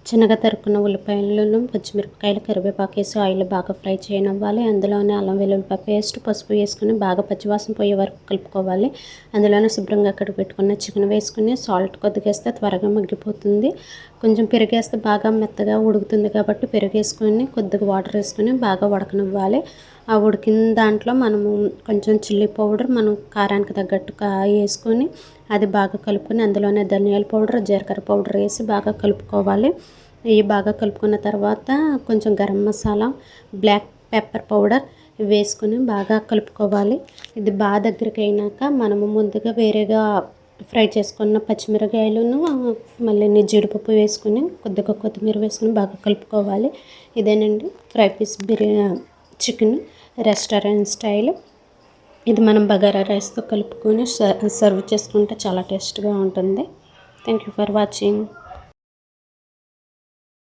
చిన్నగా తరుక్కున్న ఉల్లిపాయలను, పచ్చిమిరపకాయలు, కరివేపాకు వేసి ఆయిల్ బాగా ఫ్రై చేయనివ్వాలి. అందులోనే అల్లం వెల్లుల్లిపాయ పేస్ట్, పసుపు వేసుకుని బాగా పచ్చివాసన పోయే వరకు కలుపుకోవాలి. అందులోనే శుభ్రంగా కడిగి పెట్టుకున్న చికెన్ వేసుకుని సాల్ట్ కొద్దిగా వేస్తే త్వరగా మగ్గిపోతుంది. కొంచెం పెరిగేస్తే బాగా మెత్తగా ఉడుకుతుంది కాబట్టి పెరిగేసుకొని కొద్దిగా వాటర్ వేసుకొని బాగా ఉడకనివ్వాలి. ఆ ఉడికిన దాంట్లో మనము కొంచెం చిల్లీ పౌడర్, మనం కారానికి తగ్గట్టు వేసుకొని అది బాగా కలుపుకొని అందులోనే ధనియాల పౌడర్, జీలకర్ర పౌడర్ వేసి బాగా కలుపుకోవాలి. ఇవి బాగా కలుపుకున్న తర్వాత కొంచెం garam masala, black pepper powder వేసుకొని బాగా కలుపుకోవాలి. ఇది బాగా దగ్గరికి అయినాక మనము ముందుగా వేరేగా ఫ్రై చేసుకున్న పచ్చిమిరపకాయలను మళ్ళీ జీడిపప్పు వేసుకొని కొద్దిగా కొత్తిమీర వేసుకొని బాగా కలుపుకోవాలి. ఇదేనండి fry piece chicken restaurant style. ఇది మనం బగారా రైస్తో కలుపుకొని సర్వ్ చేసుకుంటే చాలా టేస్ట్గా ఉంటుంది. Thank you for watching.